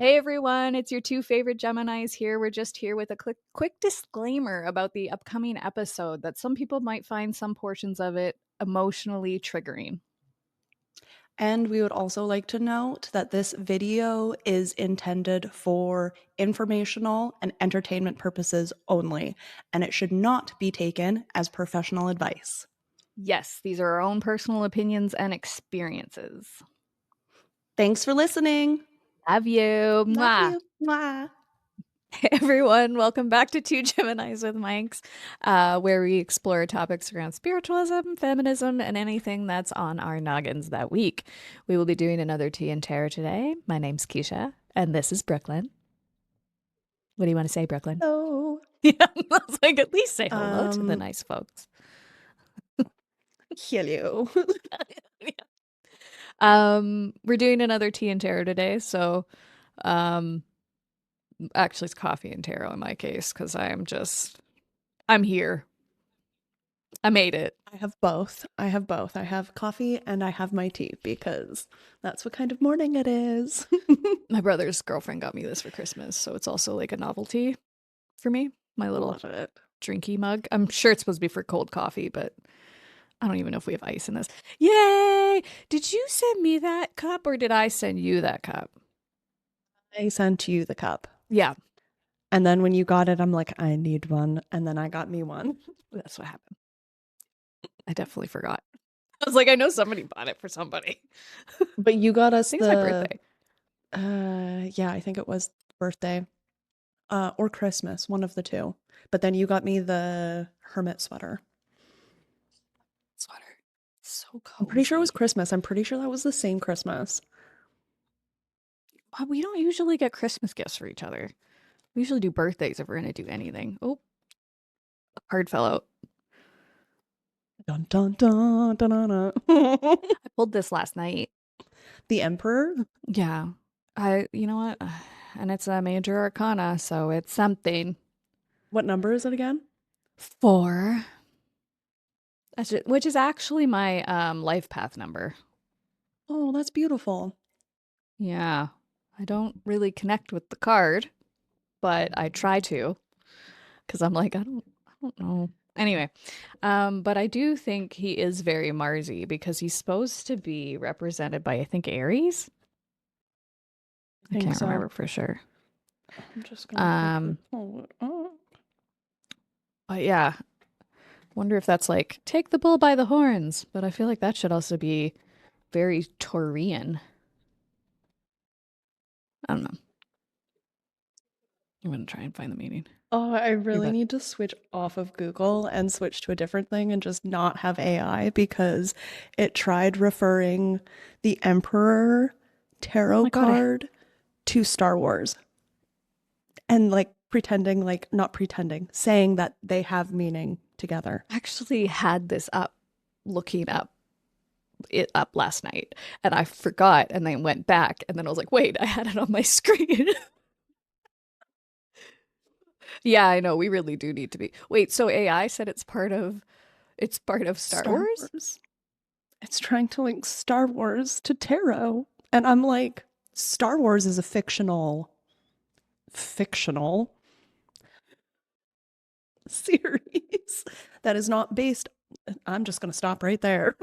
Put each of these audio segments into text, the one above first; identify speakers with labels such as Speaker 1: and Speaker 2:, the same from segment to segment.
Speaker 1: Hey everyone, it's your two favorite Geminis here. We're just here with a quick disclaimer about the upcoming episode that some people might find some portions of it emotionally triggering.
Speaker 2: And we would also like to note that this video is intended for informational and entertainment purposes only, and it should not be taken as professional advice.
Speaker 1: Yes, these are our own personal opinions and experiences.
Speaker 2: Thanks for listening.
Speaker 1: Love you.
Speaker 2: Love
Speaker 1: Mwah.
Speaker 2: you. Mwah.
Speaker 1: Hey everyone, welcome back to Two Geminis with Mics, where we explore topics around spiritualism, feminism, and anything that's on our noggins that week. We will be doing another Tea and Tarot today. My name's Keisha, and this is Brooklyn. What do you want to say, Brooklyn?
Speaker 2: Hello.
Speaker 1: Yeah, I was like, at least say hello to the
Speaker 2: Um,
Speaker 1: nice folks.
Speaker 2: Hello.
Speaker 1: Yeah. We're doing another Tea and Tarot today, so um, actually it's coffee and tarot in my case because I'm here. I made it.
Speaker 2: I have both. I have coffee and I have my tea because that's what kind of morning it is.
Speaker 1: My brother's girlfriend got me this for Christmas, so it's also like a novelty for me. My little
Speaker 2: Love it.
Speaker 1: drinky mug. I'm sure it's supposed to be for cold coffee, but I don't even know if we have ice in this. Yay! Did you send me that cup or did I send you that cup?
Speaker 2: I sent you the cup.
Speaker 1: Yeah,
Speaker 2: And then when you got it, I'm like, I need one. And then I got me one.
Speaker 1: that's what happened. I definitely forgot. I was like, I know somebody bought it for somebody.
Speaker 2: But you got
Speaker 1: I
Speaker 2: us
Speaker 1: think it's my birthday.
Speaker 2: yeah, I think it was birthday. Or Christmas, one of the two. But then you got me the hermit sweater.
Speaker 1: Sweater. So cozy.
Speaker 2: I'm pretty sure it was Christmas. I'm pretty sure that was the same Christmas.
Speaker 1: But we don't usually get Christmas gifts for each other. We usually do birthdays if we're going to do anything. Oh, a card fell out.
Speaker 2: Dun dun dun dun dun. Dun.
Speaker 1: I pulled this last night.
Speaker 2: The Emperor?
Speaker 1: Yeah. You know what? And it's a major arcana, so it's something.
Speaker 2: What number is it again?
Speaker 1: 4. Which is actually my life path number.
Speaker 2: Oh, that's beautiful.
Speaker 1: Yeah. I don't really connect with the card, but I try to because I'm like, I don't know. Anyway, but I do think he is very Marsy because he's supposed to be represented by, I think, Aries.
Speaker 2: I
Speaker 1: I
Speaker 2: think
Speaker 1: can't
Speaker 2: so.
Speaker 1: remember for sure.
Speaker 2: I'm just gonna pull it up.
Speaker 1: But yeah, wonder if that's like take the bull by the horns. But I feel like that should also be very Taurian. I don't know. I'm gonna try and find the meaning.
Speaker 2: Oh, I really
Speaker 1: bet.
Speaker 2: need to switch off of Google and switch to a different thing and just not have AI because it tried referring the Emperor tarot
Speaker 1: my God,
Speaker 2: card to Star Wars and like pretending, like not pretending, saying that they have meaning together.
Speaker 1: I actually had this up, looking it up last night, and I forgot, and then went back, and then I was like, wait, I had it on my screen. Yeah, I know. We really do need to be. Wait, so AI said it's part of Star Wars?
Speaker 2: Wars. It's trying to link Star Wars to tarot. And I'm like, Star Wars is a fictional series that is not based. I'm just going to stop right there.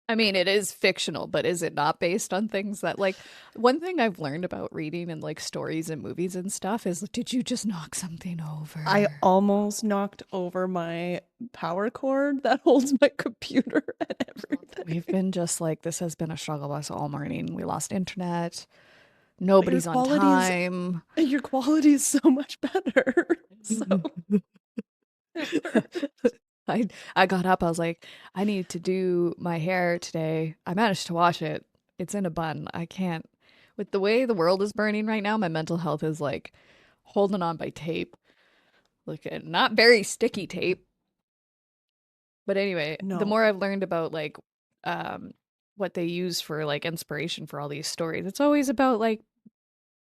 Speaker 1: I mean, it is fictional, but is it not based on things that like one thing I've learned about reading and like stories and movies and stuff is did you just knock something over?
Speaker 2: I almost knocked over my power cord that holds my computer and everything.
Speaker 1: We've been just like this has been a struggle bus all morning. We lost internet. Nobody's on time.
Speaker 2: Your quality is so much better. So
Speaker 1: I got up. I was like, I need to do my hair today. I managed to wash it. It's in a bun. I can't. With the way the world is burning right now, my mental health is like holding on by tape. Like not very sticky tape. But anyway, the
Speaker 2: no.
Speaker 1: more I've learned about like what they use for like inspiration for all these stories, it's always about like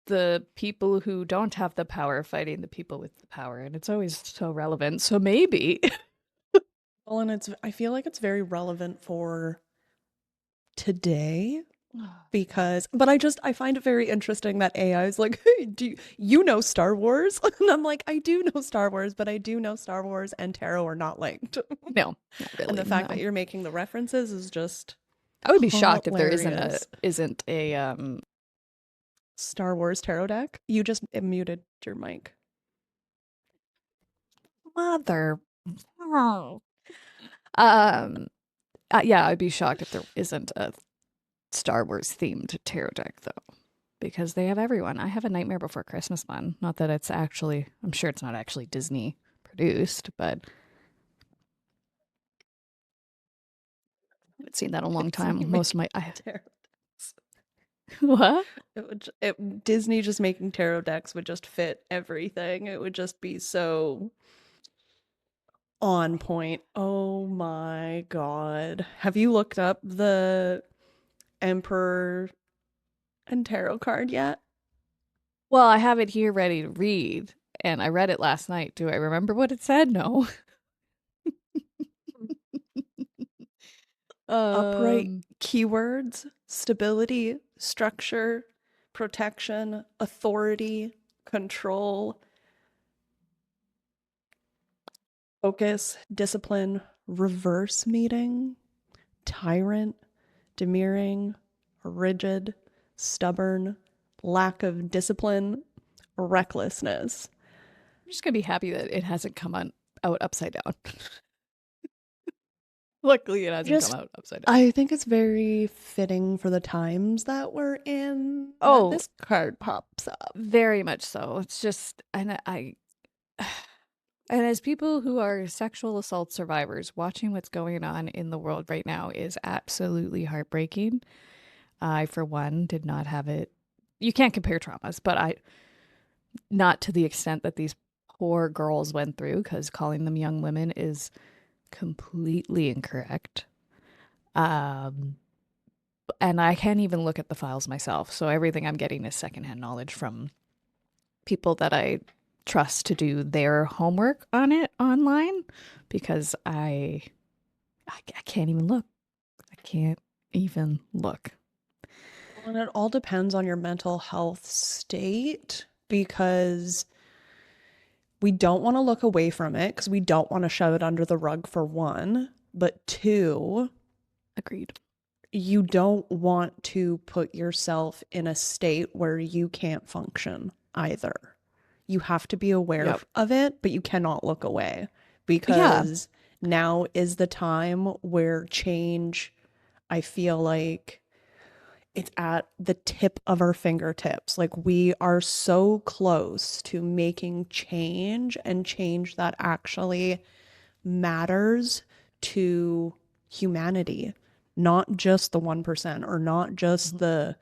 Speaker 1: the people who don't have the power fighting the people with the power, and it's always so relevant. So maybe
Speaker 2: Well, and I feel like it's very relevant for today Because, but I find it very interesting that AI is like, hey, you know Star Wars? And I'm like, I do know Star Wars, but I do know Star Wars and tarot are not linked.
Speaker 1: No, not
Speaker 2: And
Speaker 1: really.
Speaker 2: the fact that
Speaker 1: No.
Speaker 2: you're making the references is just
Speaker 1: I would be shocked if there
Speaker 2: hilarious.
Speaker 1: isn't a
Speaker 2: Star Wars tarot deck. You just muted your mic.
Speaker 1: mother. Oh. Um yeah, I'd be shocked if there isn't a Star Wars themed tarot deck though. Because they have everyone. I have a Nightmare Before Christmas one. Not that it's actually I'm sure it's not actually Disney produced, but I haven't seen that in a long
Speaker 2: Disney
Speaker 1: time. Most of
Speaker 2: making
Speaker 1: my
Speaker 2: tarot decks.
Speaker 1: what?
Speaker 2: Disney just making tarot decks would just fit everything. It would just be so on point. Oh my god. Have you looked up the Emperor and tarot card yet?
Speaker 1: Well, I have it here ready to read, and I read it last night. Do I remember what it said? No.
Speaker 2: Upright
Speaker 1: Um,
Speaker 2: keywords, stability, structure, protection, authority, control, focus, discipline, reverse meeting, tyrant, demurring, rigid, stubborn, lack of discipline, recklessness.
Speaker 1: I'm just gonna be happy that it hasn't come on out upside down. Luckily, it hasn't come
Speaker 2: Just,
Speaker 1: out upside down.
Speaker 2: I think it's very fitting for the times that we're in that
Speaker 1: Oh,
Speaker 2: this card pops up.
Speaker 1: very much so. It's just, and and as people who are sexual assault survivors, watching what's going on in the world right now is absolutely heartbreaking. I, for one, did not have it. You can't compare traumas, but not to the extent that these poor girls went through, because calling them young women is completely incorrect. Um, and I can't even look at the files myself. So everything I'm getting is secondhand knowledge from people that I trust to do their homework on it online because I can't even look. I can't even look.
Speaker 2: And it all depends on your mental health state because we don't want to look away from it because we don't want to shove it under the rug for one. But two,
Speaker 1: Agreed.
Speaker 2: you don't want to put yourself in a state where you can't function either. You have to be aware
Speaker 1: Yep.
Speaker 2: of it, but you cannot look away
Speaker 1: Yeah.
Speaker 2: because now is the time where change, I feel like it's at the tip of our fingertips. Like we are so close to making change and change that actually matters to humanity, not just the 1% or not just
Speaker 1: Mhm.
Speaker 2: the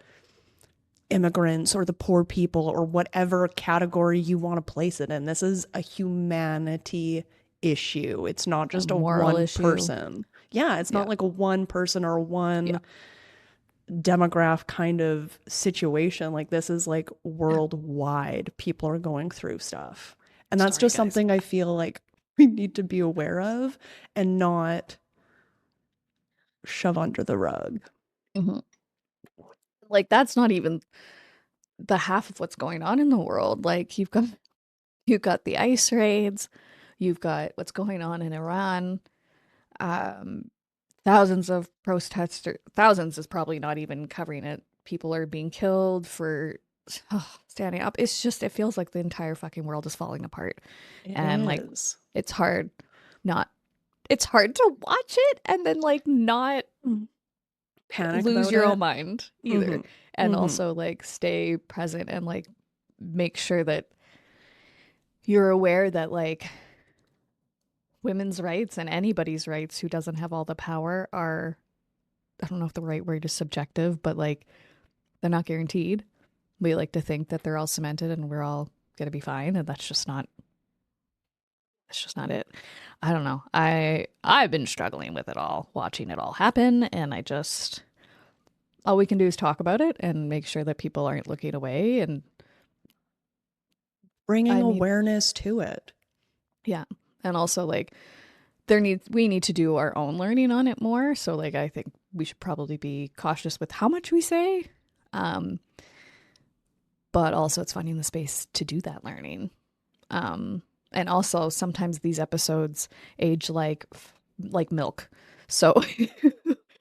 Speaker 2: immigrants or the poor people or whatever category you want to place it in. This is a humanity issue. It's not
Speaker 1: A
Speaker 2: just a
Speaker 1: moral
Speaker 2: one
Speaker 1: issue.
Speaker 2: person. Yeah, it's
Speaker 1: Yeah.
Speaker 2: not like a one person or
Speaker 1: Yeah.
Speaker 2: one demograph kind of situation. Like this is like worldwide. People are going through stuff. And that's
Speaker 1: Sorry,
Speaker 2: just
Speaker 1: guys.
Speaker 2: something I feel like we need to be aware of and not shove under the rug.
Speaker 1: Mhm. Like that's not even the half of what's going on in the world. Like you've got the ice raids, you've got what's going on in Iran. Um, thousands of protesters, thousands is probably not even covering it. People are being killed for standing up. It's just it feels like the entire fucking world is falling apart,
Speaker 2: It
Speaker 1: and like
Speaker 2: is.
Speaker 1: it's hard not. It's hard to watch it and then like not
Speaker 2: Panic
Speaker 1: lose
Speaker 2: about
Speaker 1: your own
Speaker 2: it.
Speaker 1: mind either,
Speaker 2: Mm-hmm.
Speaker 1: and
Speaker 2: Mm-hmm.
Speaker 1: also like stay present and like make sure that you're aware that like women's rights and anybody's rights who doesn't have all the power are, I don't know if the right word is subjective, but like they're not guaranteed. We like to think that they're all cemented and we're all gonna be fine, and that's just not it. I don't know. I've been struggling with it all, watching it all happen, and I just all we can do is talk about it and make sure that people aren't looking away. And
Speaker 2: Bringing
Speaker 1: I mean,
Speaker 2: awareness to it.
Speaker 1: yeah, and also like we need to do our own learning on it more. So like I think we should probably be cautious with how much we say. Um, but also it's finding the space to do that learning. And also sometimes these episodes age like milk. So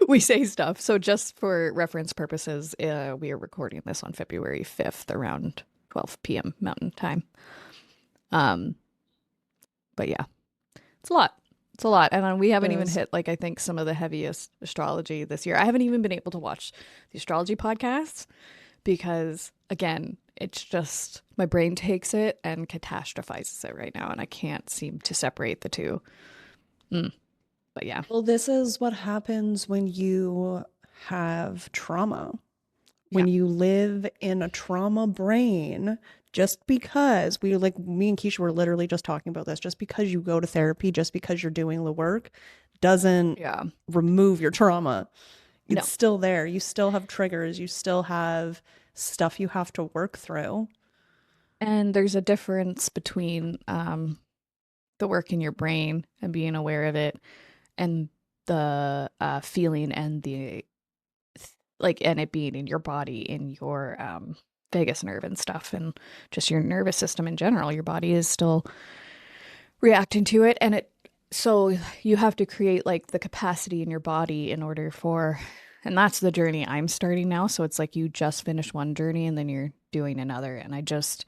Speaker 1: we say stuff. So just for reference purposes, we are recording this on February 5th around 12 p.m. Mountain Time. Um, but yeah, it's a lot. It's a lot. And we
Speaker 2: It
Speaker 1: haven't even
Speaker 2: is.
Speaker 1: hit, like, I think some of the heaviest astrology this year. I haven't even been able to watch the astrology podcasts because, again, it's just my brain takes it and catastrophizes it right now. And I can't seem to separate the two. Mm, but yeah.
Speaker 2: Well, this is what happens when you have trauma.
Speaker 1: Yeah.
Speaker 2: When you live in a trauma brain, just because we, like, me and Keisha were literally just talking about this, just because you go to therapy, just because you're doing the work, doesn't
Speaker 1: Yeah.
Speaker 2: remove your trauma. It's
Speaker 1: No.
Speaker 2: still there. You still have triggers. You still have stuff you have to work through.
Speaker 1: And there's a difference between the work in your brain and being aware of it and the feeling and the like and it being in your body, in your vagus nerve and stuff, and just your nervous system in general. Your body is still reacting to it, and it so you have to create like the capacity in your body in order for, and that's the journey I'm starting now. So it's like you just finish one journey and then you're doing another, and I just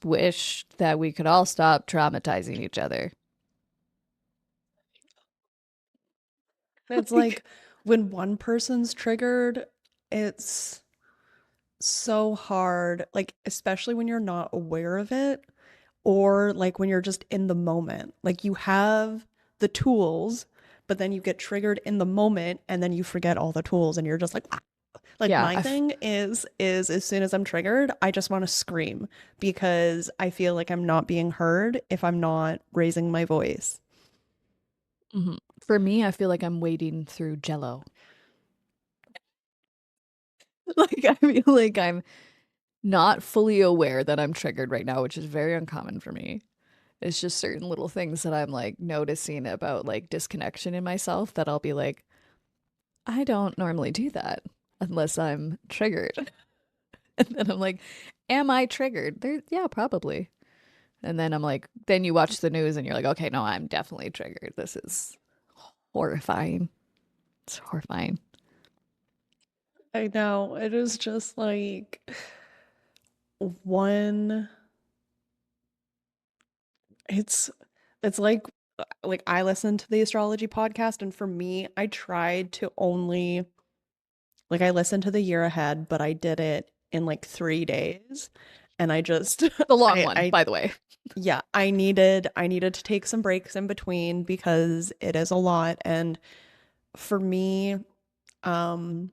Speaker 1: wish that we could all stop traumatizing each other.
Speaker 2: It's like when one person's triggered, it's so hard, like, especially when you're not aware of it, or like when you're just in the moment. Like, you have the tools, but then you get triggered in the moment and then you forget all the tools and you're just like, "Ah." Like,
Speaker 1: Yeah,
Speaker 2: my thing is as soon as I'm triggered, I just want to scream because I feel like I'm not being heard if I'm not raising my voice.
Speaker 1: mhm. For me, I feel like I'm wading through jello. Like I feel like I'm not fully aware that I'm triggered right now, which is very uncommon for me. It's just certain little things that I'm like noticing about like disconnection in myself that I'll be like, I don't normally do that unless I'm triggered. And then I'm like, am I triggered? There, yeah, probably. And then I'm like, then you watch the news and you're like, okay, no, I'm definitely triggered. This is horrifying. It's horrifying.
Speaker 2: I know. It is just one it's it's like I listened to the astrology podcast, and for me, I tried to only, like, I listened to the year ahead, but I did it in like 3 days. And I just
Speaker 1: The long one,
Speaker 2: I
Speaker 1: by the way.
Speaker 2: yeah, I needed to take some breaks in between because it is a lot. And for me, um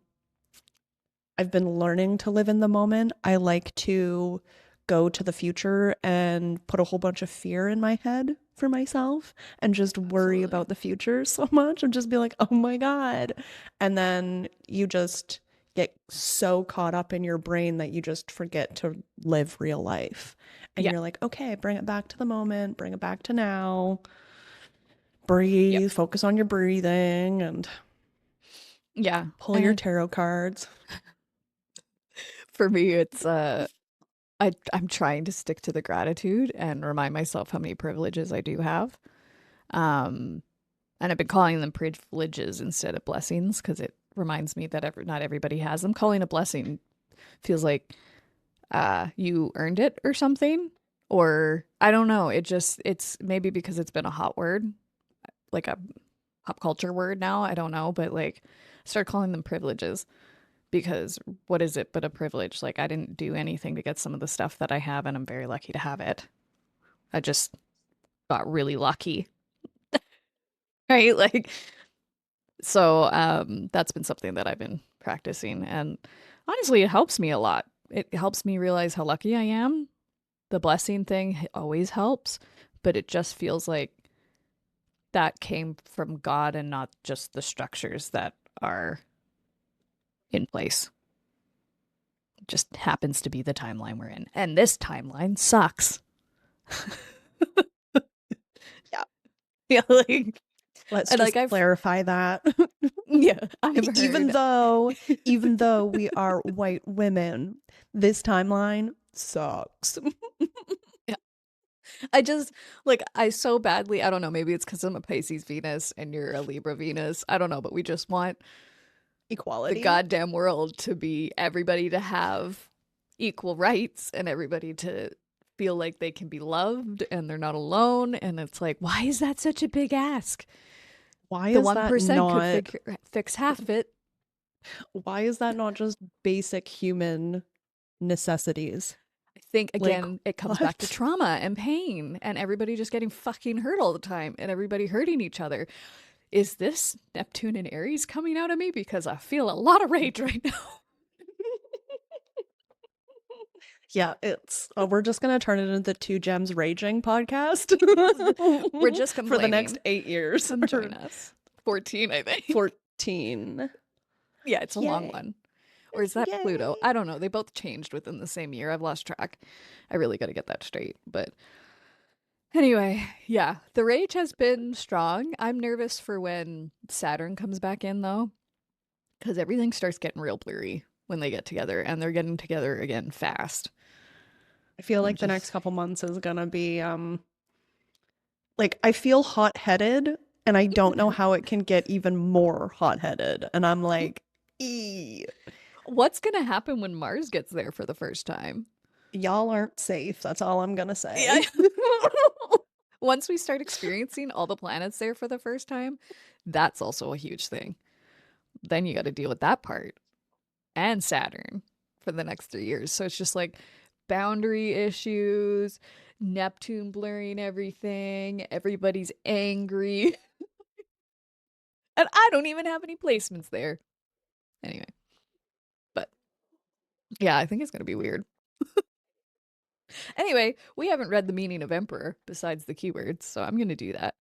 Speaker 2: I've been learning to live in the moment. I like to go to the future and put a whole bunch of fear in my head for myself and just worry
Speaker 1: Absolutely.
Speaker 2: about the future so much and just be like, oh my God. And then you just get so caught up in your brain that you just forget to live real life. And
Speaker 1: Yeah.
Speaker 2: you're like, okay, bring it back to the moment, bring it back to now,
Speaker 1: Yep.
Speaker 2: breathe, focus on your breathing, and
Speaker 1: Yeah.
Speaker 2: pull your
Speaker 1: And
Speaker 2: tarot cards.
Speaker 1: for me, it's I'm trying to stick to the gratitude and remind myself how many privileges I do have. Um, and I've been calling them privileges instead of blessings because it reminds me that not everybody has them. Calling a blessing feels like you earned it or something, or I don't know. It's maybe because it's been a hot word, like a pop culture word now. I don't know, but like start calling them privileges because what is it but a privilege? Like I didn't do anything to get some of the stuff that I have, and I'm very lucky to have it. I just got really lucky, right? Like so that's been something that I've been practicing, and honestly it helps me a lot. It helps me realize how lucky I am. The blessing thing always helps, but it just feels like that came from God and not just the structures that are in place. It just happens to be the timeline we're in. And this timeline sucks. Yeah. Yeah, like,
Speaker 2: Let's
Speaker 1: And like
Speaker 2: just
Speaker 1: I've
Speaker 2: clarify that.
Speaker 1: yeah, I've
Speaker 2: even
Speaker 1: heard.
Speaker 2: though even though we are white women, this timeline sucks.
Speaker 1: Yeah. I just like I so badly, I don't know, maybe it's because I'm a Pisces Venus and you're a Libra Venus. I don't know, but we just want the
Speaker 2: Equality.
Speaker 1: goddamn world to be everybody to have equal rights and everybody to feel like they can be loved and they're not alone. And it's like, why is that such a big ask?
Speaker 2: Why
Speaker 1: The
Speaker 2: is that
Speaker 1: 1% could
Speaker 2: not
Speaker 1: fix half of it.
Speaker 2: why is that not just basic human necessities?
Speaker 1: I think
Speaker 2: Like
Speaker 1: again, it comes back to
Speaker 2: what?
Speaker 1: trauma and pain and everybody just getting fucking hurt all the time and everybody hurting each other. Is this Neptune and Aries coming out of me? Because I feel a lot of rage right now.
Speaker 2: Yeah, it's we're just gonna turn it into the Two Gems Raging podcast
Speaker 1: We're just
Speaker 2: for the next
Speaker 1: complaining.
Speaker 2: 8 years
Speaker 1: Come
Speaker 2: or
Speaker 1: join us. 14, I think.
Speaker 2: 14.
Speaker 1: Yeah, it's a long
Speaker 2: Yay.
Speaker 1: one. Or is that Pluto?
Speaker 2: Yay.
Speaker 1: I don't know. They both changed within the same year. I've lost track. I really got to get that straight. But anyway, yeah, the rage has been strong. I'm nervous for when Saturn comes back in, though, because everything starts getting real blurry when they get together, and they're getting together again fast.
Speaker 2: I feel
Speaker 1: I'm
Speaker 2: like the next
Speaker 1: just,
Speaker 2: couple months is gonna be like I feel hot-headed and I don't know how it can get even more hot-headed. And I'm like, ee,
Speaker 1: what's going to happen when Mars gets there for the first time?
Speaker 2: y'all aren't safe. That's all I'm gonna
Speaker 1: Yeah.
Speaker 2: say.
Speaker 1: Once we start experiencing all the planets there for the first time, that's also a huge thing. Then you got to deal with that part and Saturn for the next 3 years. So it's just like boundary issues, Neptune blurring everything, everybody's angry. And I don't even have any placements there. Anyway, but yeah, I think it's going to be weird. Anyway, we haven't read the meaning of emperor besides the keywords, so I'm going to do that.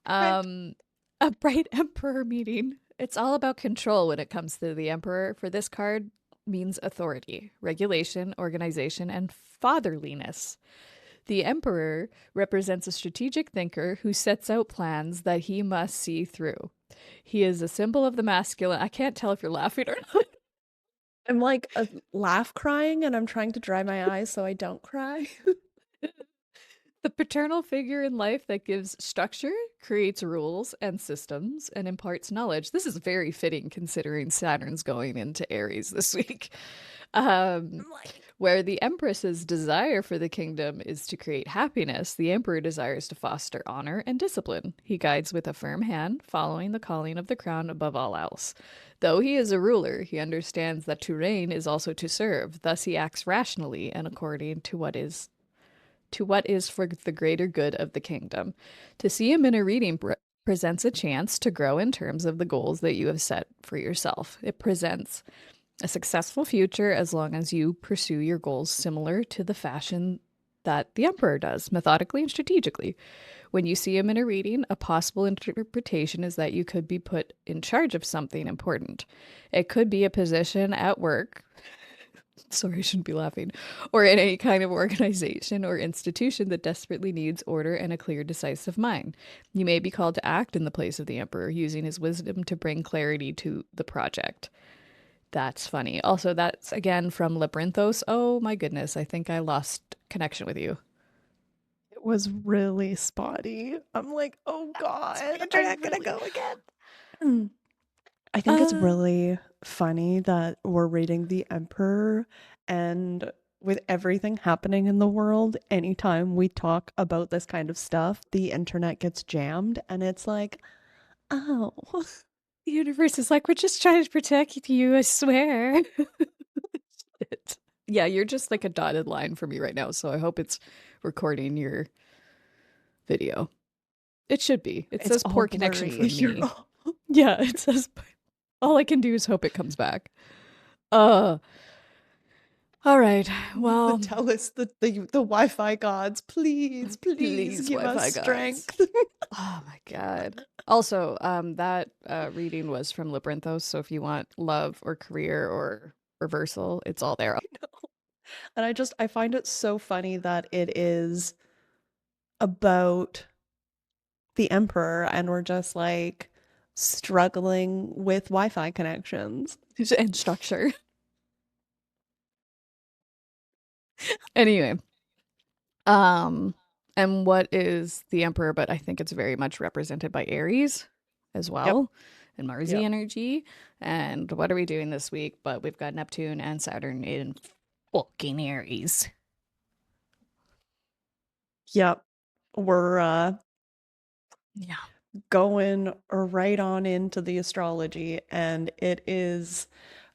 Speaker 2: Okay.
Speaker 1: Um, a bright emperor meeting. It's all about control when it comes to the emperor. For this card means authority, regulation, organization, and fatherliness. The emperor represents a strategic thinker who sets out plans that he must see through. He is a symbol of the masculine. I can't tell if you're laughing or not.
Speaker 2: I'm like a laugh crying and I'm trying to dry my eyes so I don't cry.
Speaker 1: The paternal figure in life that gives structure, creates rules and systems, and imparts knowledge. This is very fitting considering Saturn's going into Aries this week. Um,
Speaker 2: I'm like,
Speaker 1: where the Empress's desire for the kingdom is to create happiness, the Emperor desires to foster honor and discipline. He guides with a firm hand, following the calling of the crown above all else. Though he is a ruler, he understands that to reign is also to serve. Thus, he acts rationally and according to what is for the greater good of the kingdom. To see him in a reading presents a chance to grow in terms of the goals that you have set for yourself. It presents a successful future as long as you pursue your goals similar to the fashion that the emperor does, methodically and strategically. When you see him in a reading, a possible interpretation is that you could be put in charge of something important. It could be a position at work. Sorry, I shouldn't be laughing. Or in any kind of organization or institution that desperately needs order and a clear, decisive mind. You may be called to act in the place of the emperor, using his wisdom to bring clarity to the project. That's funny. Also, that's again from Labyrinthos. Oh my goodness, I think I lost connection with you.
Speaker 2: it was really spotty. I'm like, oh
Speaker 1: Is
Speaker 2: God,
Speaker 1: the
Speaker 2: I
Speaker 1: internet gonna
Speaker 2: really.
Speaker 1: go again?
Speaker 2: I think it's
Speaker 1: Uh,
Speaker 2: really funny that we're reading The Emperor, and with everything happening in the world, anytime we talk about this kind of stuff, the internet gets jammed, and it's like, oh,
Speaker 1: the universe is like, we're just trying to protect you, I swear. Shit. Yeah, you're just like a dotted line for me right now, so I hope it's recording your video. It should be. It
Speaker 2: it's
Speaker 1: says
Speaker 2: all
Speaker 1: poor connection
Speaker 2: blurry.
Speaker 1: from me. Yeah, it says all I can do is hope it comes back. Uh all right. Well,
Speaker 2: Tell us the Wi-Fi gods, please, please
Speaker 1: please,
Speaker 2: give us
Speaker 1: Wi-Fi gods.
Speaker 2: strength.
Speaker 1: Oh my god. Also, that reading was from Labyrinthos, so if you want love or career or reversal, it's all there.
Speaker 2: And I find it so funny that it is about the emperor and we're just like struggling with Wi-Fi connections.
Speaker 1: And structure. Anyway, um, and what is the Emperor? But I think it's very much represented by Aries as
Speaker 2: Yep.
Speaker 1: well, and Marsy
Speaker 2: Yep.
Speaker 1: energy. And what are we doing this week? But we've got Neptune and Saturn in fucking Aries.
Speaker 2: Yep. We're
Speaker 1: Yeah.
Speaker 2: going right on into the astrology, and it is,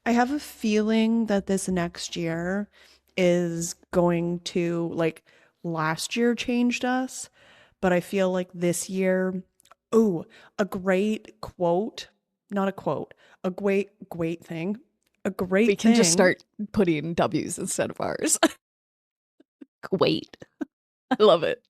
Speaker 2: I have a feeling that this next year is going to, like, last year changed us, but I feel like this year, oh, a great quote, not a quote, a great thing, a
Speaker 1: We
Speaker 2: great
Speaker 1: can just
Speaker 2: thing.
Speaker 1: start putting W's instead of R's. Wait. I love it.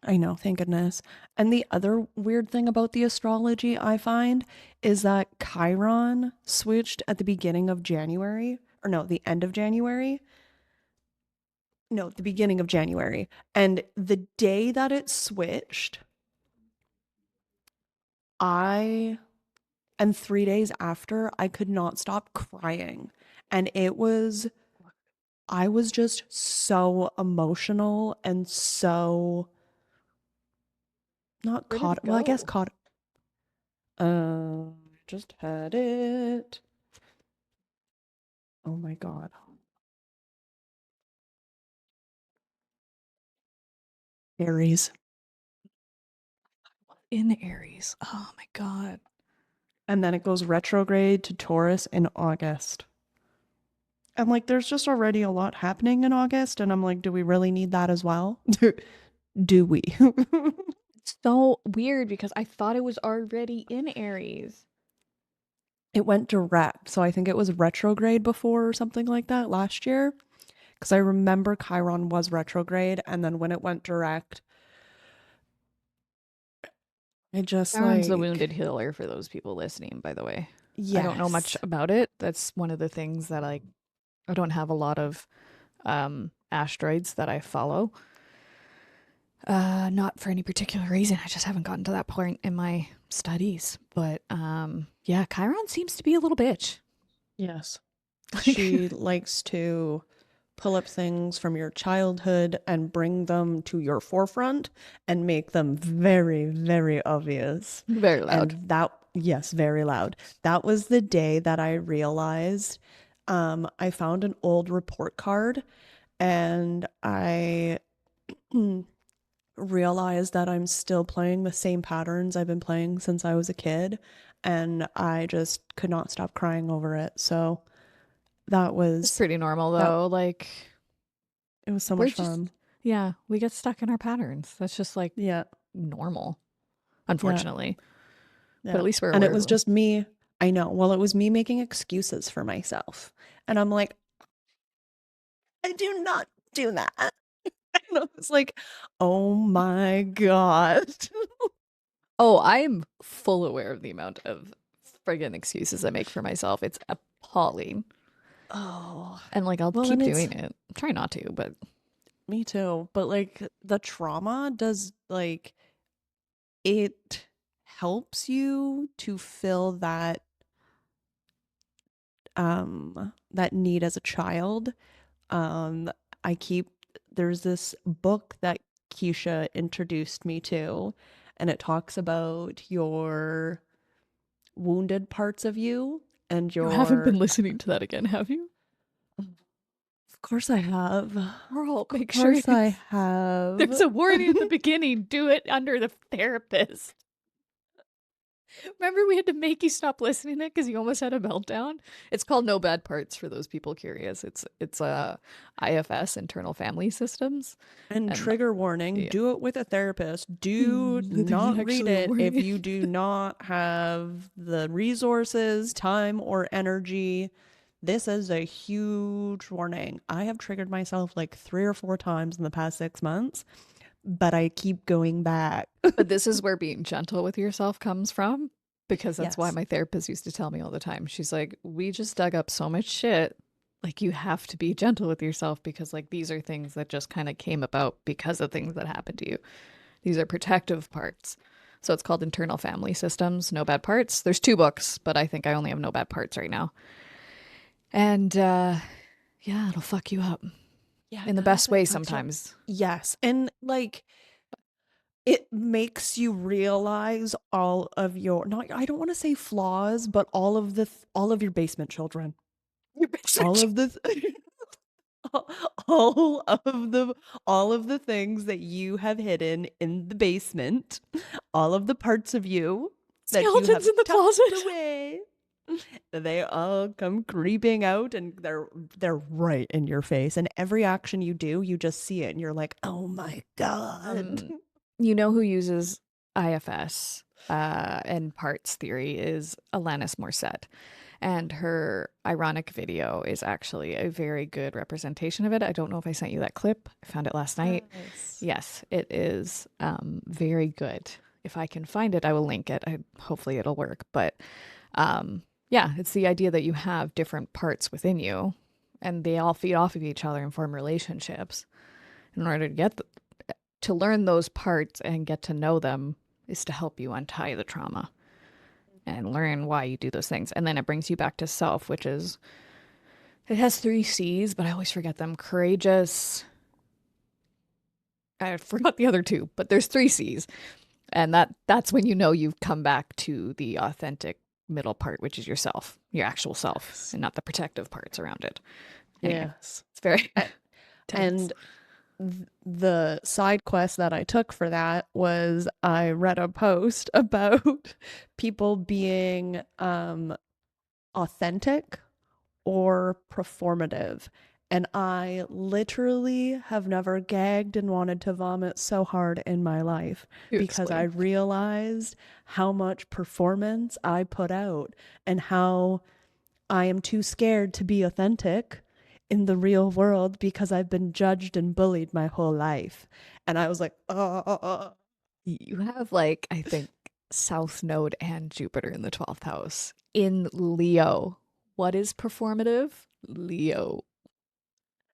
Speaker 2: I know, thank goodness. And the other weird thing about the astrology I find is that Chiron switched at the beginning of January, or no, the end of January. No, the beginning of January. And the day that it switched, I, and 3 days after, I could not stop crying. And I was just so emotional and so not
Speaker 1: Where did
Speaker 2: caught,
Speaker 1: it
Speaker 2: well, I guess
Speaker 1: go?
Speaker 2: caught, just had it. Oh my God. Aries.
Speaker 1: In Aries. Oh my God.
Speaker 2: And then it goes retrograde to Taurus in August. I'm like, there's just already a lot happening in August. And I'm like, do we really need that as well? Do we?
Speaker 1: So weird because I thought it was already in Aries.
Speaker 2: It went direct. So I think it was retrograde before or something like that last year. Because I remember Chiron was retrograde. And then when it went direct, it just
Speaker 1: Aaron's the
Speaker 2: like,
Speaker 1: wounded healer for those people listening, by the way. I don't know much
Speaker 2: yes.
Speaker 1: about it. That's one of the things that I don't have a lot of asteroids that I follow. Not for any particular reason. I just haven't gotten to that point in my studies. But yeah, Chiron seems to be a little bitch.
Speaker 2: Yes.
Speaker 1: Like
Speaker 2: She likes to pull up things from your childhood and bring them to your forefront and make them very, very obvious.
Speaker 1: very loud.
Speaker 2: And that, yes, very loud. That was the day that I realized I found an old report card and I realized that I'm still playing the same patterns I've been playing since I was a kid. And I just could not stop crying over it. So that
Speaker 1: It's
Speaker 2: was
Speaker 1: pretty normal
Speaker 2: that
Speaker 1: though. Like
Speaker 2: it was so
Speaker 1: we're
Speaker 2: much
Speaker 1: just
Speaker 2: fun.
Speaker 1: yeah, we get stuck in our patterns. That's just like
Speaker 2: Yeah.
Speaker 1: normal,
Speaker 2: Yeah.
Speaker 1: unfortunately. But
Speaker 2: Yeah.
Speaker 1: at least we're
Speaker 2: And it
Speaker 1: aware of
Speaker 2: was
Speaker 1: them.
Speaker 2: just me. I know. Well, it was me making excuses for myself. And I'm like, I do not do that. And I was like, oh my God.
Speaker 1: Oh, I'm full aware of the amount of friggin' excuses I make for myself. It's appalling.
Speaker 2: Oh,
Speaker 1: And like I'll
Speaker 2: well, and
Speaker 1: keep
Speaker 2: it's
Speaker 1: doing it. Try not to, but
Speaker 2: me too. But like the trauma does, like, it helps you to fill that need as a child. Um, I keep, there's this book that Keisha introduced me to, and it talks about your wounded parts of you and
Speaker 1: you haven't been
Speaker 2: your,
Speaker 1: listening to that again, have you?
Speaker 2: of course I have.
Speaker 1: Girl,
Speaker 2: Of
Speaker 1: make sure
Speaker 2: course I
Speaker 1: it's there's
Speaker 2: have.
Speaker 1: a warning at the beginning. Do it under the therapist. Remember we had to make you stop listening to it because you almost had a meltdown? It's called No Bad Parts for those people curious. It's IFS, internal family systems.
Speaker 2: And
Speaker 1: And
Speaker 2: trigger warning,
Speaker 1: yeah.
Speaker 2: do it with a therapist. Do
Speaker 1: There's
Speaker 2: not read
Speaker 1: actually a
Speaker 2: it if
Speaker 1: warning.
Speaker 2: you do not have the resources, time, or energy. This is a huge warning. I have triggered myself like 3 or 4 times in the past 6 months, but I keep going back.
Speaker 1: But this is where being gentle with yourself comes from because that's why
Speaker 2: Yes.
Speaker 1: my therapist used to tell me all the time. She's like, "We just dug up so much shit. Like you have to be gentle with yourself because like these are things that just kind of came about because of things that happened to you." These are protective parts. So it's called Internal Family Systems, No Bad Parts. There's 2 books, but I think I only have No Bad Parts right now. And yeah, it'll fuck you up
Speaker 2: Yeah,
Speaker 1: in the
Speaker 2: it does.
Speaker 1: best way
Speaker 2: It fucks up.
Speaker 1: sometimes.
Speaker 2: Yes. And like it makes you realize all of your not I don't want to say flaws, but all of your basement children.
Speaker 1: Your
Speaker 2: All
Speaker 1: best
Speaker 2: of the all of the all of the things that you have hidden in the basement, all of the parts of you that you
Speaker 1: skeletons
Speaker 2: have
Speaker 1: in the
Speaker 2: tucked
Speaker 1: closet.
Speaker 2: away, they all come creeping out and they're right in your face, and every action you do you just see it and you're like, oh my god.
Speaker 1: Um, you know who uses IFS and parts theory is Alanis Morissette. And her ironic video is actually a very good representation of it. I don't know if I sent you that clip. I found it last night.
Speaker 2: Yes.
Speaker 1: Yes, it is very good. If I can find it, I will link it. Hopefully, it'll work. But yeah, it's the idea that you have different parts within you and they all feed off of each other and form relationships. In order to to learn those parts and get to know them is to help you untie the trauma and learn why you do those things. And then it brings you back to self, which is, it has 3 C's, but I always forget them. Courageous. I forgot the other 2, but there's 3 C's. And that's when you know you've come back to the authentic middle part, which is yourself, your actual self,
Speaker 2: Yes.
Speaker 1: and not the protective parts around it. Anyway,
Speaker 2: Yes.
Speaker 1: it's very
Speaker 2: A-
Speaker 1: tense.
Speaker 2: And the side quest that I took for that was I read a post about people being authentic or performative. And I literally have never gagged and wanted to vomit so hard in my life
Speaker 1: You
Speaker 2: because I
Speaker 1: explain.
Speaker 2: realized how much performance I put out and how I am too scared to be authentic in the real world because I've been judged and bullied my whole life. And I was like, oh.
Speaker 1: You have, like, I think, South Node and Jupiter in the 12th house in Leo. What is performative? Leo.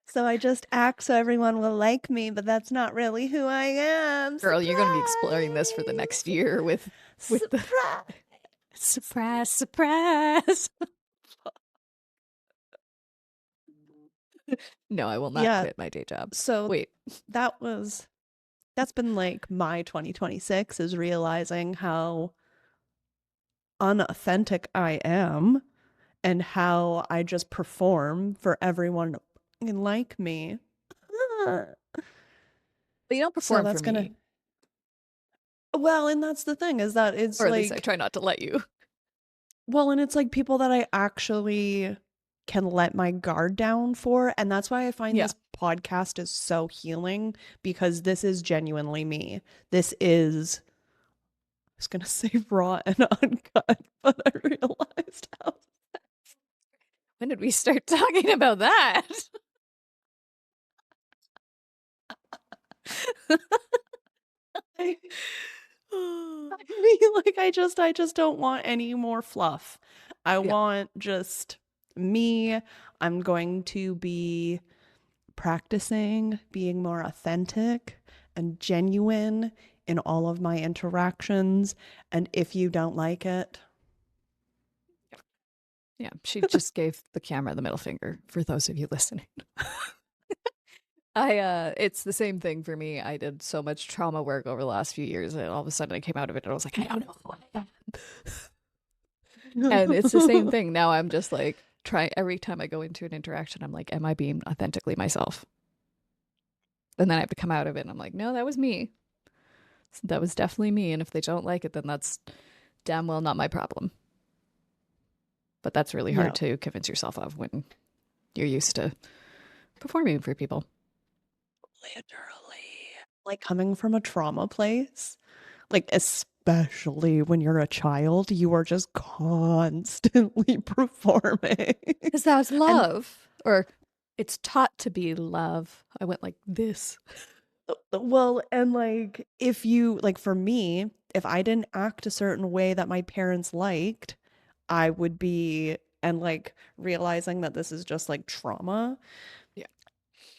Speaker 2: So I just act so everyone will like me, but that's not really who I am.
Speaker 1: Girl, you're going to be exploring this for the next
Speaker 2: Surprise!
Speaker 1: year with the
Speaker 2: Surprise!
Speaker 1: surprise, surprise. No, I will not
Speaker 2: Yeah,
Speaker 1: quit my day job.
Speaker 2: so
Speaker 1: Wait,
Speaker 2: that was that's been like my 2026 is realizing how unauthentic I am and how I just perform for everyone to fucking like me.
Speaker 1: but you don't
Speaker 2: So
Speaker 1: perform for
Speaker 2: that's gonna
Speaker 1: me,
Speaker 2: well, and that's the thing is that it's
Speaker 1: or at least I
Speaker 2: like
Speaker 1: try not to let you.
Speaker 2: well, and it's like people that I actually can let my guard down for. And that's why I find
Speaker 1: Yeah.
Speaker 2: this podcast is so healing because this is genuinely me. This is, I was going to say raw and uncut, but I realized how.
Speaker 1: When did we start talking about that?
Speaker 2: I, I mean, like, I just don't want any more fluff. I
Speaker 1: Yeah.
Speaker 2: want just me. I'm going to be practicing being more authentic and genuine in all of my interactions. And if you don't like it,
Speaker 1: Yeah, she just gave the camera the middle finger for those of you listening. It's the same thing for me. I did so much trauma work over the last few years and all of a sudden I came out of it and I was like, I don't know who I am. And it's the same thing. Now I'm just like try every time I go into an interaction, I'm like, am I being authentically myself? And then I have to come out of it and I'm like, no, that was me. That was definitely me. And if they don't like it, then that's damn well not my problem. But that's really hard
Speaker 2: yeah,
Speaker 1: to convince yourself of when you're used to performing for people.
Speaker 2: literally. Like coming from a trauma place, like especially when you're a child, you are just constantly performing.
Speaker 1: Because that's
Speaker 2: And
Speaker 1: love. Or it's taught to be love. I went like this.
Speaker 2: well, and like if you like for me, if I didn't act a certain way that my parents liked, I would be and like realizing that this is just like trauma
Speaker 1: Yeah.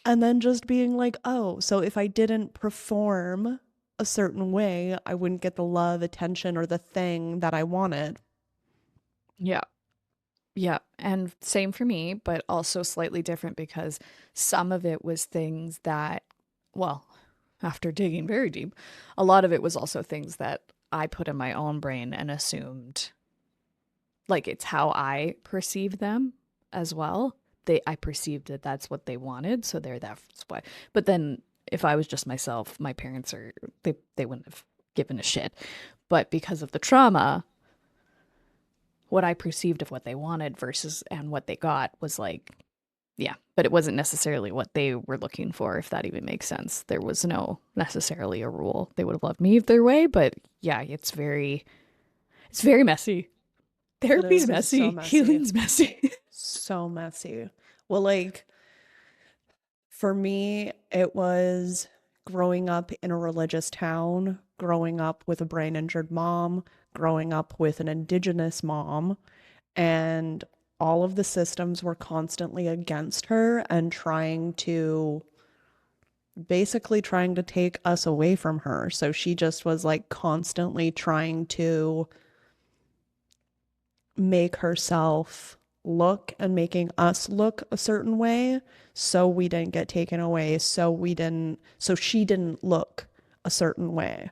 Speaker 2: and then just being like, "Oh, so if I didn't perform a certain way, I wouldn't get the love, attention, or the thing that I wanted.
Speaker 1: Yeah. Yeah. And same for me, but also slightly different because some of it was things that, well, after digging very deep, a lot of it was also things that I put in my own brain and assumed like it's how I perceive them as well. I perceived that that's what they wanted, so that's why. But then if I was just myself, my parents are they wouldn't have given a shit. But because of the trauma, what I perceived of what they wanted versus and what they got was like, yeah, but it wasn't necessarily what they were looking for, if that even makes sense. There was no necessarily a rule. They would have loved me either way, but yeah, it's very messy.
Speaker 2: It
Speaker 1: Therapy's
Speaker 2: is. It's so
Speaker 1: messy.
Speaker 2: messy.
Speaker 1: Healing's messy.
Speaker 2: So messy. Well, like, for me, it was growing up in a religious town, growing up with a brain injured mom, growing up with an indigenous mom, and all of the systems were constantly against her and basically trying to take us away from her. So she just was like constantly trying to make herself look and making us look a certain way so we didn't get taken away, so she didn't look a certain way.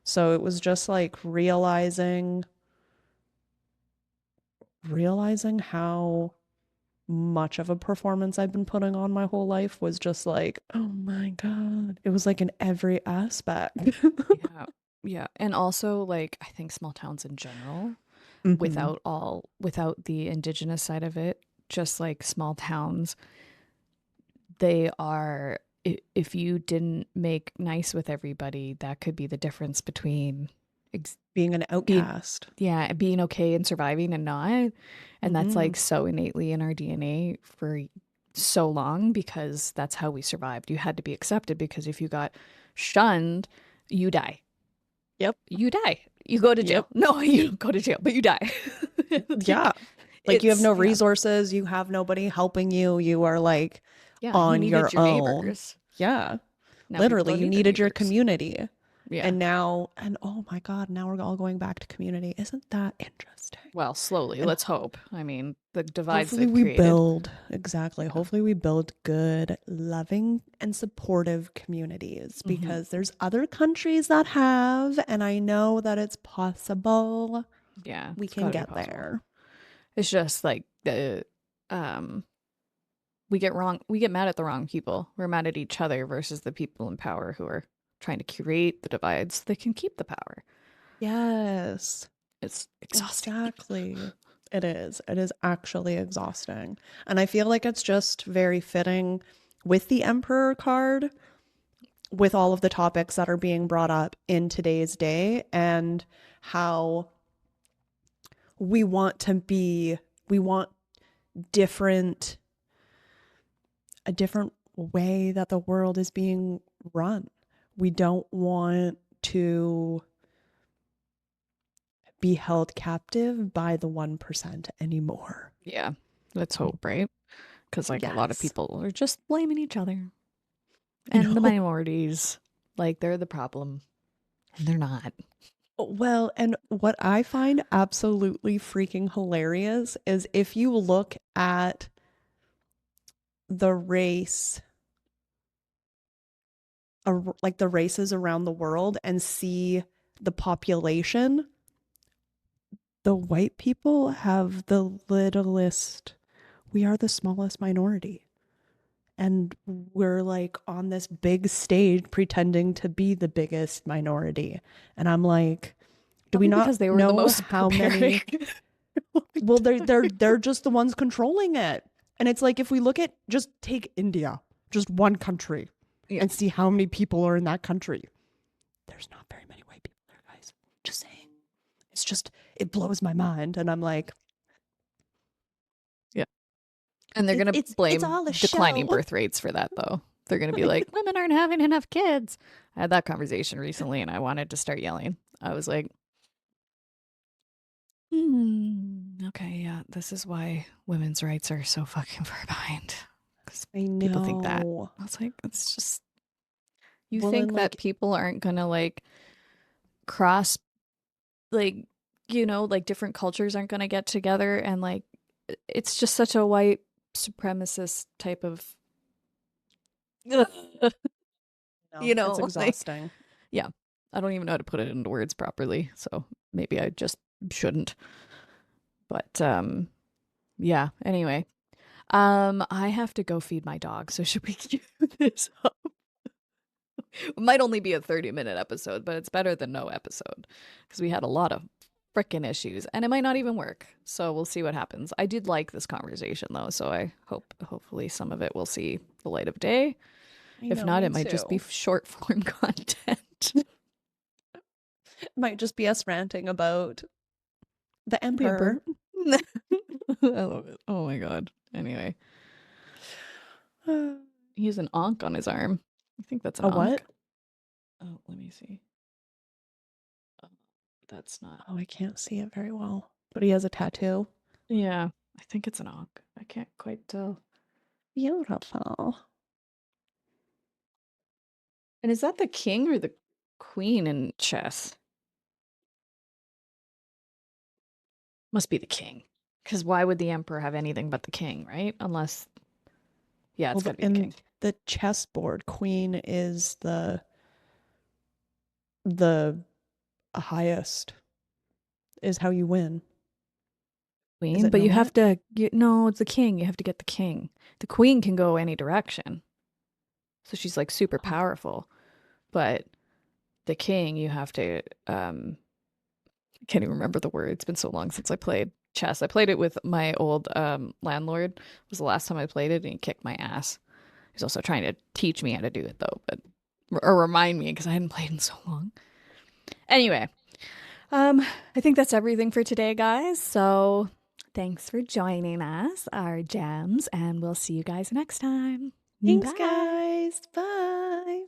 Speaker 2: So it was just like realizing how much of a performance I've been putting on my whole life was just like, oh my God. It was like in every aspect.
Speaker 1: Yeah. Yeah. And also like I think small towns in general,
Speaker 2: Mm-hmm.
Speaker 1: without the indigenous side of it, just like small towns, they are if you didn't make nice with everybody, that could be the difference between
Speaker 2: Being an
Speaker 1: being
Speaker 2: outcast.
Speaker 1: yeah, being okay and surviving and not. And that's
Speaker 2: Mm-hmm.
Speaker 1: like so innately in our DNA for so long because that's how we survived. You had to be accepted because if you got shunned, you die.
Speaker 2: Yep.
Speaker 1: You die. You go to
Speaker 2: Yep.
Speaker 1: jail. No, you don't go to jail, but you die.
Speaker 2: Yeah.
Speaker 1: Like
Speaker 2: Like you have
Speaker 1: it's
Speaker 2: no
Speaker 1: yeah.
Speaker 2: resources, you have nobody helping you, you are like
Speaker 1: Yeah, you
Speaker 2: on your
Speaker 1: needed your
Speaker 2: own.
Speaker 1: neighbors.
Speaker 2: Yeah.
Speaker 1: Now people
Speaker 2: Literally,
Speaker 1: don't
Speaker 2: you
Speaker 1: need their
Speaker 2: needed your
Speaker 1: neighbors.
Speaker 2: community.
Speaker 1: Yeah.
Speaker 2: And oh my God, now we're all going back to community. Isn't that interesting?
Speaker 1: Well, slowly,
Speaker 2: And
Speaker 1: let's hope. I mean, the divides
Speaker 2: hopefully
Speaker 1: they've
Speaker 2: we
Speaker 1: created.
Speaker 2: build, exactly.
Speaker 1: Yeah.
Speaker 2: Hopefully we build good, loving, and supportive communities
Speaker 1: Hmm.
Speaker 2: because there's other countries that have, and I know that it's possible.
Speaker 1: Yeah,
Speaker 2: We
Speaker 1: it's
Speaker 2: can
Speaker 1: got to be
Speaker 2: get
Speaker 1: possible.
Speaker 2: there.
Speaker 1: It's just like the um we get mad at the wrong people. We're mad at each other versus the people in power who are trying to create the divides so they can keep the power.
Speaker 2: Yes.
Speaker 1: It's exhausting.
Speaker 2: Exactly. It is. It is actually exhausting. And I feel like it's just very fitting with the Emperor card, with all of the topics that are being brought up in today's day, and how we want different, a different way that the world is being run. We don't want to be held captive by the 1% anymore.
Speaker 1: Yeah. Let's hope, right? Because like a lot of
Speaker 2: Yes.
Speaker 1: people are just blaming each other
Speaker 2: I
Speaker 1: and the
Speaker 2: know.
Speaker 1: minorities like they're the problem and they're not.
Speaker 2: Well, and what I find absolutely freaking hilarious is if you look at the race, like the races around the world and see the population, the white people have the littlest, we are the smallest minority. And we're like on this big stage pretending to be the biggest minority. And I'm like, do we
Speaker 1: Probably
Speaker 2: not
Speaker 1: because they were the
Speaker 2: know
Speaker 1: most
Speaker 2: how
Speaker 1: preparing.
Speaker 2: many? Well, they're just the ones controlling it. And it's like if we look at, just take India, just one country,
Speaker 1: Yeah.
Speaker 2: and see how many people are in that country. There's not very many white people there, guys. Just saying. It's just, it blows my mind, and I'm like,
Speaker 1: Yeah. And they're going to
Speaker 2: it's
Speaker 1: blame
Speaker 2: all a
Speaker 1: declining
Speaker 2: show.
Speaker 1: birth rates for that, though. They're going to be like, women aren't having enough kids. I had that conversation recently and I wanted to start yelling. I was like, okay, yeah, this is why women's rights are so fucking far behind. Because
Speaker 2: I
Speaker 1: people think that.
Speaker 2: know.
Speaker 1: I was like, it's just, You
Speaker 2: Well, and
Speaker 1: think that
Speaker 2: like,
Speaker 1: people aren't gonna like cross, like, like different cultures aren't gonna get together and like it's just such a white supremacist type of
Speaker 2: no, it's
Speaker 1: like,
Speaker 2: exhausting.
Speaker 1: yeah. I don't even know how to put it into words properly, so maybe I just shouldn't. But yeah, anyway. I have to go feed my dog, so should we queue this up? It might only be a 30-minute episode, but it's better than no episode because we had a lot of frickin' issues and it might not even work. So we'll see what happens. I did like this conversation though, so I hopefully some of it will see the light of day.
Speaker 2: I
Speaker 1: If
Speaker 2: know,
Speaker 1: not,
Speaker 2: me
Speaker 1: it might just be
Speaker 2: too.
Speaker 1: short form content.
Speaker 2: It might just be us ranting about the
Speaker 1: The emperor.
Speaker 2: emperor.
Speaker 1: I love it. Oh my god. Anyway,
Speaker 2: A
Speaker 1: he has an ankh on his arm. I think that's an
Speaker 2: what?
Speaker 1: ankh. Oh, let me see. Oh, that's not.
Speaker 2: Oh, I can't see it very well. But he has a tattoo.
Speaker 1: Yeah, I think it's an ankh. I can't quite tell.
Speaker 2: Beautiful.
Speaker 1: And is that the king or the queen in chess? Must be the king. Because why would the emperor have anything but the king, right? Unless, yeah, it's
Speaker 2: Well,
Speaker 1: got to be the
Speaker 2: in
Speaker 1: king.
Speaker 2: the chessboard, queen is the highest, is how you win. Is
Speaker 1: Queen,
Speaker 2: it
Speaker 1: but you have
Speaker 2: not?
Speaker 1: to no, it's the king. You have to get the king. The queen can go any direction. So she's like super
Speaker 2: Oh,
Speaker 1: powerful. But the king, you have to I can't even remember the word. It's been so long since I played chess. I played it with my old landlord. It was the last time I played it and he kicked my ass. He's also trying to teach me how to do it though, but or remind me because I hadn't played in so long. Anyway, I think that's everything for today, guys. So thanks for joining us, our gems, and we'll see you guys next time.
Speaker 2: thanks,
Speaker 1: Bye.
Speaker 2: guys. Bye.